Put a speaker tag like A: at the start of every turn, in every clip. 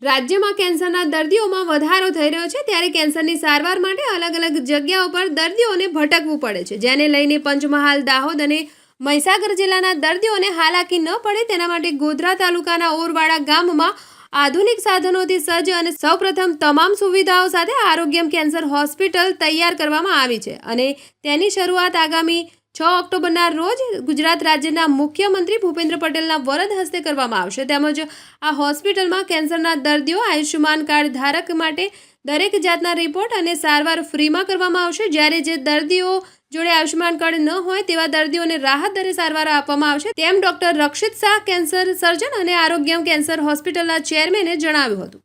A: રાજ્યમાં કેન્સરના દર્દીઓમાં વધારો થઈ રહ્યો છે, ત્યારે કેન્સરની સારવાર માટે અલગ અલગ જગ્યાઓ પર દર્દીઓને ભટકવું પડે છે, જેને લઈને પંચમહાલ, દાહોદ અને મહીસાગર જિલ્લાના દર્દીઓને હાલાકી ન પડે તેના માટે ગોધરા તાલુકાના ઓરવાડા ગામમાં આધુનિક સાધનોથી સજ્જ અને સૌપ્રથમ તમામ સુવિધાઓ સાથે આરોગ્યમ કેન્સર હોસ્પિટલ તૈયાર કરવામાં આવી છે અને તેની શરૂઆત આગામી 6 ઓક્ટોબરના રોજ ગુજરાત રાજ્યના મુખ્યમંત્રી ભૂપેન્દ્ર પટેલના વરદ હસ્તે કરવામાં આવશે। તેમજ આ હોસ્પિટલમાં કેન્સરના દર્દીઓ આયુષ્યમાન કાર્ડ ધારક માટે દરેક જાતના રિપોર્ટ અને સારવાર ફ્રીમાં કરવામાં આવશે, જ્યારે જે દર્દીઓ જોડે આયુષ્યમાન કાર્ડ ન હોય તેવા દર્દીઓને રાહત દરે સારવાર આપવામાં આવશે, તેમ ડોક્ટર રક્ષિત શાહ, કેન્સર સર્જન અને આરોગ્યમ કેન્સર હોસ્પિટલના ચેરમેને જણાવ્યું હતું।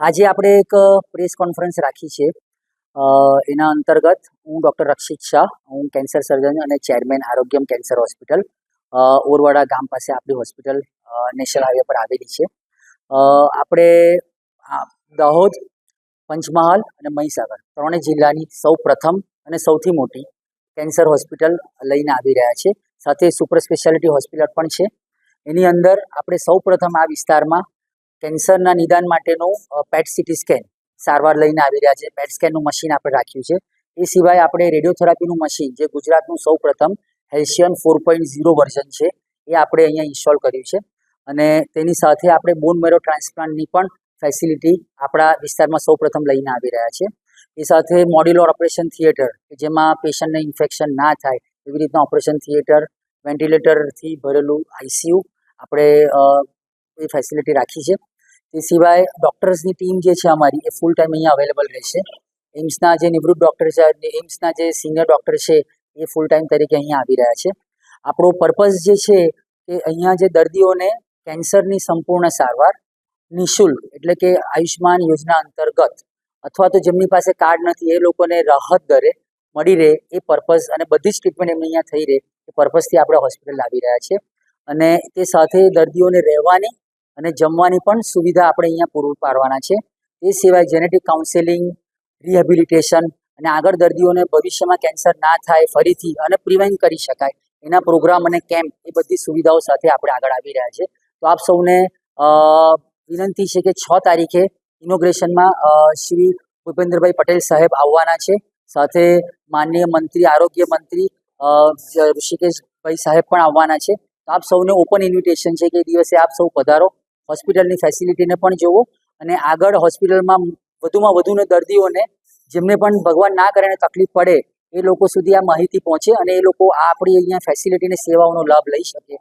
B: આજે આપણે એક પ્રેસ કોન્ફરન્સ રાખી છે। એના અંતર્ગત હું ડૉક્ટર રક્ષિત શાહ, હું કેન્સર સર્જન અને chairman Arogyam cancer hospital, Orwada ગામ પાસે આપણી હોસ્પિટલ નેશનલ હાઈવે પર આવેલી છે। આપણે દાહોદ, પંચમહાલ અને મહીસાગર ત્રણેય જિલ્લાની સૌ પ્રથમ અને સૌથી મોટી કેન્સર હોસ્પિટલ લઈને આવી રહ્યા છે, સાથે સુપર સ્પેશિયાલિટી હોસ્પિટલ પણ છે। એની અંદર આપણે સૌ પ્રથમ આ વિસ્તારમાં કેન્સરના નિદાન માટેનું પેટ સીટી સ્કેન સારવાર લઈને આવી રહ્યા છે। પેટ સ્કેનનું મશીન આપણે રાખ્યું છે। એ સિવાય આપણે રેડિયોથેરાપીનું મશીન, જે ગુજરાતનું સૌ પ્રથમ હેલ્સિયન 4.0 વર્ઝન છે, એ આપણે અહીંયા ઇન્સ્ટોલ કર્યું છે અને તેની સાથે આપણે બોન મેરો ટ્રાન્સપ્લાન્ટની પણ ફેસિલિટી આપણા વિસ્તારમાં સૌ પ્રથમ લઈને આવી રહ્યા છે। એ સાથે મોડ્યુલર ઓપરેશન થિયેટર, જેમાં પેશન્ટને ઇન્ફેક્શન ના થાય એવી રીતના ઓપરેશન થિયેટર, વેન્ટિલેટરથી ભરેલું આઈસીયુ આપણે એ ફેસિલિટી રાખી છે। તે સિવાય ડૉક્ટર્સની ટીમ જે છે અમારી, એ ફૂલ ટાઈમ અહીંયા અવેલેબલ રહેશે। એમ્સના જે નિવૃત્ત ડૉક્ટર છે, એમ્સના જે સિનિયર ડૉક્ટર છે, એ ફૂલ ટાઈમ તરીકે અહીંયા આવી રહ્યા છે। આપણો પર્પઝ જે છે કે અહીંયા જે દર્દીઓને કેન્સરની સંપૂર્ણ સારવાર નિઃશુલ્ક, એટલે કે આયુષ્યમાન યોજના અંતર્ગત, અથવા તો જેમની પાસે કાર્ડ નથી એ લોકોને રાહત દરે મળી રહે, એ પર્પઝ અને બધી જ ટ્રીટમેન્ટ એમની અહીંયા થઈ રહે એ પર્પઝથી આપણે હોસ્પિટલ લાવી રહ્યા છીએ। અને તે સાથે દર્દીઓને રહેવાની અને જમવાની પણ સુવિધા આપણે અહીંયા પૂરું પાડવાના છે। એ સિવાય જેનેટિક કાઉન્સેલિંગ, રિહેબિલિટેશન અને આગળ દર્દીઓને ભવિષ્યમાં કેન્સર ના થાય ફરીથી અને પ્રિવેન્ટ કરી શકાય એના પ્રોગ્રામ અને કેમ્પ, એ બધી સુવિધાઓ સાથે આપણે આગળ આવી રહ્યા છે। તો આપ સૌને વિનંતી છે કે 6 તારીખે ઇનોગ્રેશનમાં શ્રી ભૂપેન્દ્રભાઈ પટેલ સાહેબ આવવાના છે, સાથે માનનીય મંત્રી, આરોગ્ય મંત્રી ઋષિકેશભાઈ સાહેબ પણ આવવાના છે। તો આપ સૌને ઓપન ઇન્વિટેશન છે કે એ દિવસે આપ સૌ પધારો, હોસ્પિટલની ફેસિલિટીને પણ જુઓ અને આગળ હોસ્પિટલમાં વધુમાં વધુને દર્દીઓને જેમને પણ ભગવાન ના કરે તકલીફ પડે એ લોકો સુધી આ માહિતી પહોંચે અને એ લોકો આપણી અહીંયા ફેસિલિટીની સેવાઓનો લાભ લઈ શકે।